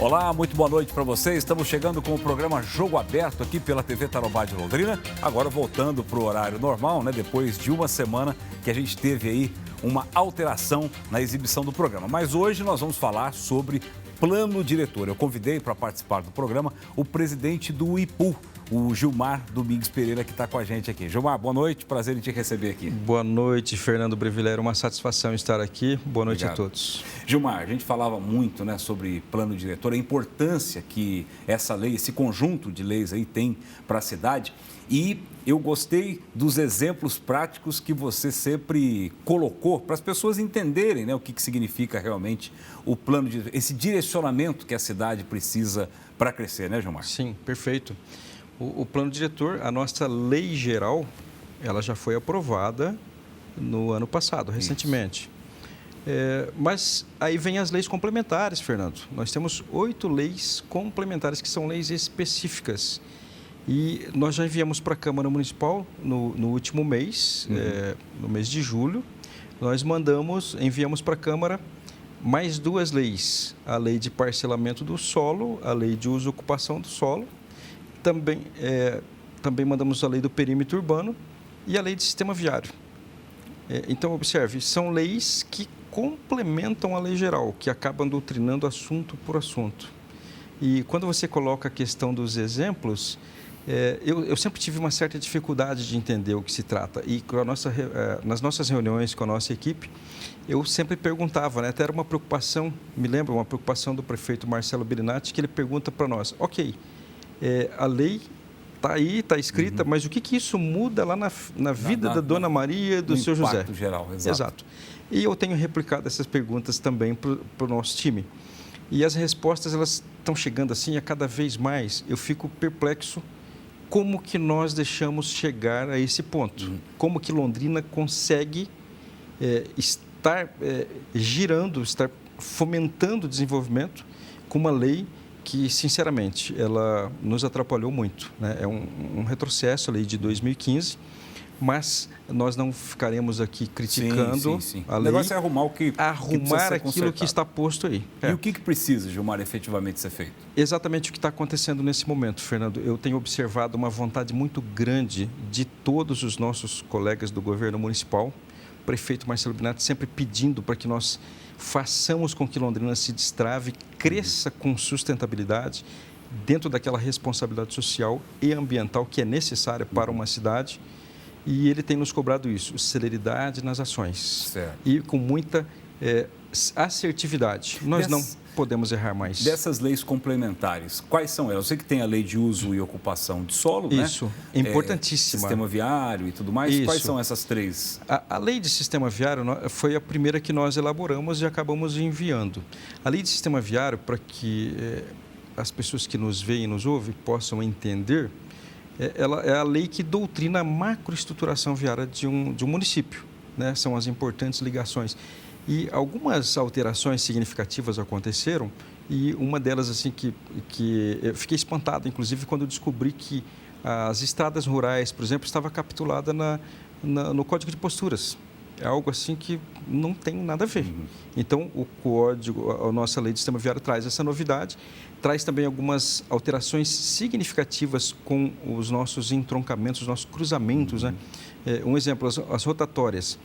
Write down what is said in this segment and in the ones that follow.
Olá, muito boa noite para vocês. Estamos chegando com o programa Jogo Aberto aqui pela TV Tarobá de Londrina. Agora voltando para o horário normal, né? Depois de uma semana que a gente teve aí uma alteração na exibição do programa. Mas hoje nós vamos falar sobre plano diretor. Eu convidei para participar do programa o presidente do IPU, o Gilmar Domingues Pereira, que está com a gente aqui. Gilmar, boa noite, prazer em te receber aqui. Boa noite, Fernando Brevileiro, uma satisfação estar aqui. Boa noite a todos. Gilmar, a gente falava muito, né, sobre plano diretor, a importância que essa lei, esse conjunto de leis aí tem para a cidade. E eu gostei dos exemplos práticos que você sempre colocou para as pessoas entenderem, né, o que significa realmente o plano diretor, esse direcionamento que a cidade precisa para crescer, né, Gilmar? Sim, perfeito. O plano diretor, a nossa lei geral, ela já foi aprovada no ano passado, recentemente. Mas aí vem as leis complementares, Fernando. Nós temos 8 leis complementares, que são leis específicas. E nós já enviamos para a Câmara Municipal no último mês, no mês de julho. Nós enviamos para a Câmara mais 2 leis. A lei de parcelamento do solo, a lei de uso e ocupação do solo. Também mandamos a lei do perímetro urbano e a lei de sistema viário. Então, observe, são leis que complementam a lei geral, que acabam doutrinando assunto por assunto. E quando você coloca a questão dos exemplos, eu sempre tive uma certa dificuldade de entender o que se trata. E nas nossas reuniões com a nossa equipe, eu sempre perguntava, né? Até era uma preocupação, me lembro, uma preocupação do prefeito Marcelo Birinatti, que ele pergunta para nós, ok, a lei está aí, está escrita, mas o que isso muda lá na vida da Dona Maria e do seu José? No impacto geral, exato. Exato. E eu tenho replicado essas perguntas também para o nosso time. E as respostas, elas estão chegando assim a cada vez mais. Eu fico perplexo como que nós deixamos chegar a esse ponto. Como que Londrina consegue estar girando, estar fomentando o desenvolvimento com uma lei que, sinceramente, ela nos atrapalhou muito, né? É um retrocesso, a lei de 2015, mas nós não ficaremos aqui criticando a lei. O negócio é arrumar aquilo que está posto aí. E o que precisa, Gilmar, efetivamente ser feito? Exatamente o que está acontecendo nesse momento, Fernando. Eu tenho observado uma vontade muito grande de todos os nossos colegas do governo municipal, o prefeito Marcelo Binatti sempre pedindo para que nós façamos com que Londrina se destrave, cresça com sustentabilidade, dentro daquela responsabilidade social e ambiental que é necessária para uma cidade. E ele tem nos cobrado isso, celeridade nas ações. Certo. E com muita assertividade. Nós não podemos errar mais. Dessas leis complementares, quais são elas? Eu sei que tem a lei de uso e ocupação de solo, né? Isso, importantíssima. Sistema viário e tudo mais. Isso. Quais são essas 3? A lei de sistema viário foi a primeira que nós elaboramos e acabamos enviando. A lei de sistema viário, para que as pessoas que nos veem e nos ouvem possam entender, ela é a lei que doutrina a macroestruturação viária de um município, né? São as importantes ligações. E algumas alterações significativas aconteceram e uma delas, assim, que eu fiquei espantado, inclusive, quando eu descobri que as estradas rurais, por exemplo, estava capitulada no Código de Posturas. É algo assim que não tem nada a ver. Então, a nossa lei de sistema viário traz essa novidade, traz também algumas alterações significativas com os nossos entroncamentos, os nossos cruzamentos, né? Um exemplo, as rotatórias.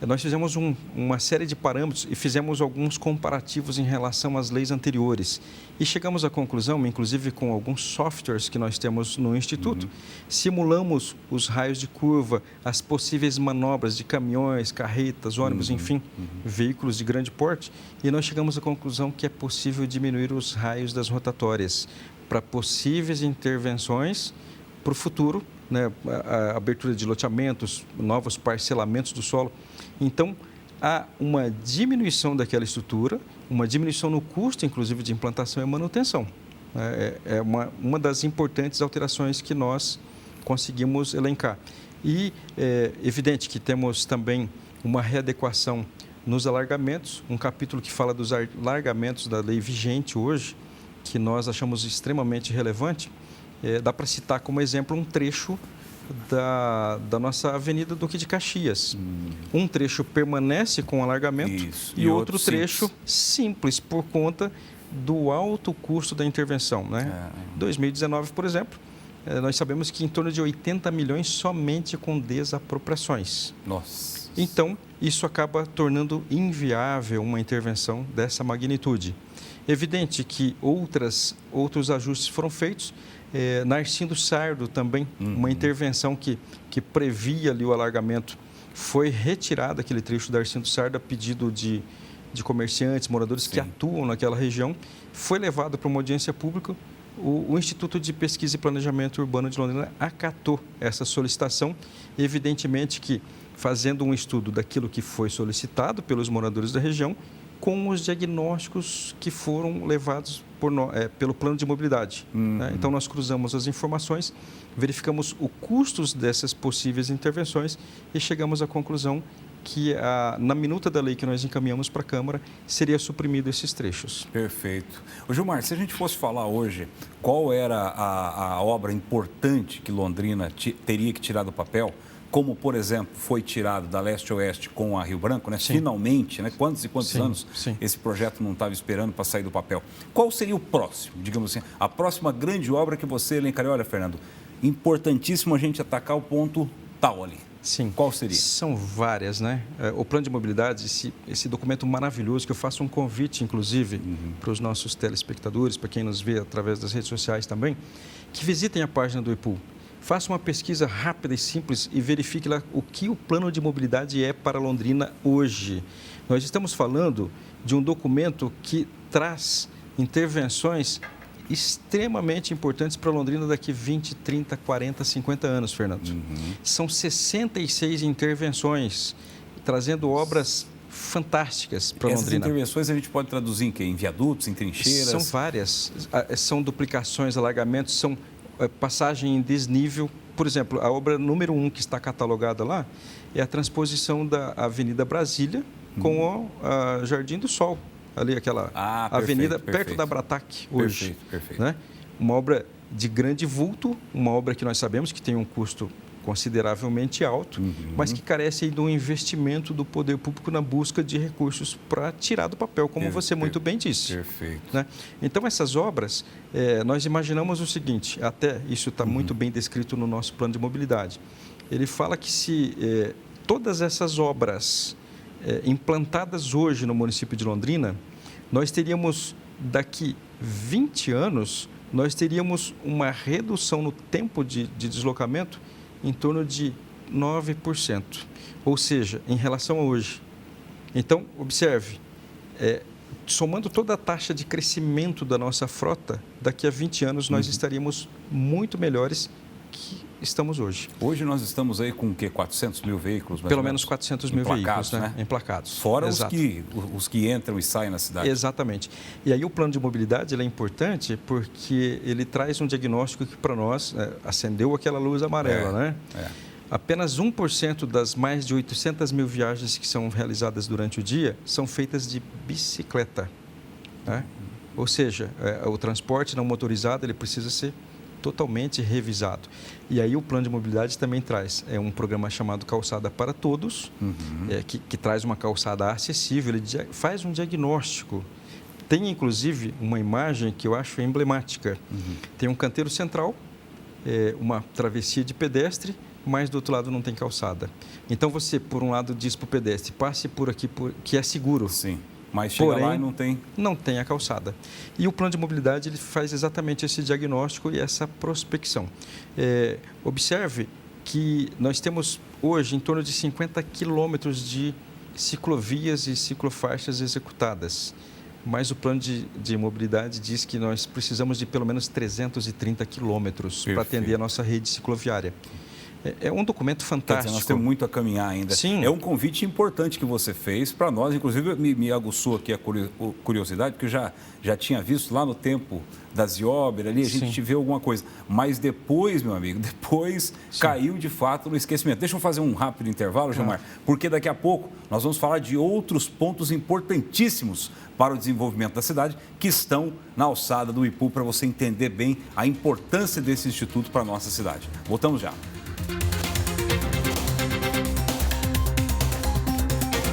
Nós fizemos uma série de parâmetros e fizemos alguns comparativos em relação às leis anteriores. E chegamos à conclusão, inclusive com alguns softwares que nós temos no Instituto, simulamos os raios de curva, as possíveis manobras de caminhões, carretas, ônibus, enfim, veículos de grande porte, e nós chegamos à conclusão que é possível diminuir os raios das rotatórias para possíveis intervenções para o futuro, né? A abertura de loteamentos, novos parcelamentos do solo. Então, há uma diminuição daquela estrutura, uma diminuição no custo, inclusive, de implantação e manutenção. É uma das importantes alterações que nós conseguimos elencar. E é evidente que temos também uma readequação nos alargamentos, um capítulo que fala dos alargamentos da lei vigente hoje, que nós achamos extremamente relevante. Dá para citar como exemplo um trecho da nossa Avenida Duque de Caxias. Um trecho permanece com alargamento e outro trecho simples por conta do alto custo da intervenção, né? 2019, por exemplo, nós sabemos que em torno de 80 milhões somente com desapropriações. Nossa. Então, isso acaba tornando inviável uma intervenção dessa magnitude. Evidente que outros ajustes foram feitos. Narcindo Sardo também, uma intervenção que previa ali o alargamento, foi retirado aquele trecho da Narcindo Sardo a pedido de comerciantes, moradores que atuam naquela região, foi levado para uma audiência pública. O Instituto de Pesquisa e Planejamento Urbano de Londrina acatou essa solicitação, evidentemente que fazendo um estudo daquilo que foi solicitado pelos moradores da região, com os diagnósticos que foram levados pelo plano de mobilidade. Né? Então, nós cruzamos as informações, verificamos os custos dessas possíveis intervenções e chegamos à conclusão que, na minuta da lei que nós encaminhamos para a Câmara, seria suprimido esses trechos. Perfeito. Ô, Gilmar, se a gente fosse falar hoje qual era a obra importante que Londrina teria que tirar do papel, como, por exemplo, foi tirado da Leste-Oeste com a Rio Branco, né? Finalmente, né? Quantos e quantos anos esse projeto não estava esperando para sair do papel? Qual seria o próximo, digamos assim, a próxima grande obra que você elencaria? Olha, Fernando, importantíssimo a gente atacar o ponto tal ali. Sim. Qual seria? São várias, né? O plano de mobilidade, esse documento maravilhoso, que eu faço um convite, inclusive, para os nossos telespectadores, para quem nos vê através das redes sociais também, que visitem a página do IPU. Faça uma pesquisa rápida e simples e verifique lá o que o plano de mobilidade é para Londrina hoje. Nós estamos falando de um documento que traz intervenções extremamente importantes para Londrina daqui 20, 30, 40, 50 anos, Fernando. São 66 intervenções, trazendo obras fantásticas para Londrina. Essas intervenções a gente pode traduzir em quê? Em viadutos, em trincheiras? São várias. São duplicações, alagamentos, são passagem em desnível. Por exemplo, a obra número 1 que está catalogada lá é a transposição da Avenida Brasília com o Jardim do Sol. Ali, aquela avenida perto da Brataque hoje. Perfeito. Né? Uma obra de grande vulto, uma obra que nós sabemos que tem um custo consideravelmente alto, mas que carece aí de um investimento do poder público na busca de recursos para tirar do papel, como você muito bem disse. Perfeito. Né? Então, essas obras, nós imaginamos o seguinte, até isso está muito bem descrito no nosso plano de mobilidade. Ele fala que se todas essas obras implantadas hoje no município de Londrina, nós teríamos, daqui 20 anos, nós teríamos uma redução no tempo de deslocamento em torno de 9%, ou seja, em relação a hoje. Então, observe, somando toda a taxa de crescimento da nossa frota, daqui a 20 anos nós estaríamos muito melhores que estamos hoje. Hoje nós estamos aí com o quê? 400 mil veículos? Pelo menos 400 mil veículos, né? Emplacados. Fora os que entram e saem na cidade. Exatamente. E aí o plano de mobilidade ele é importante porque ele traz um diagnóstico que para nós acendeu aquela luz amarela, né? Apenas 1% das mais de 800 mil viagens que são realizadas durante o dia são feitas de bicicleta, né? Ou seja, o transporte não motorizado ele precisa ser totalmente revisado. E aí o plano de mobilidade também traz um programa chamado Calçada para Todos, que traz uma calçada acessível, ele faz um diagnóstico. Tem, inclusive, uma imagem que eu acho emblemática. Tem um canteiro central, uma travessia de pedestre, mas do outro lado não tem calçada. Então, você, por um lado, diz para o pedestre, passe por aqui, que é seguro. Sim. Mas chega lá e não tem... Não tem a calçada. E o plano de mobilidade ele faz exatamente esse diagnóstico e essa prospecção. Observe que nós temos hoje em torno de 50 quilômetros de ciclovias e ciclofaixas executadas. Mas o plano de mobilidade diz que nós precisamos de pelo menos 330 quilômetros para atender a nossa rede cicloviária. É um documento fantástico. Quer dizer, nós temos muito a caminhar ainda. Sim. É um convite importante que você fez para nós. Inclusive, me aguçou aqui a curiosidade, porque eu já tinha visto lá no tempo da Ziober ali, a gente vê alguma coisa. Mas depois, meu amigo, caiu de fato no esquecimento. Deixa eu fazer um rápido intervalo, Gilmar, porque daqui a pouco nós vamos falar de outros pontos importantíssimos para o desenvolvimento da cidade que estão na alçada do IPU, para você entender bem a importância desse instituto para a nossa cidade. Voltamos já.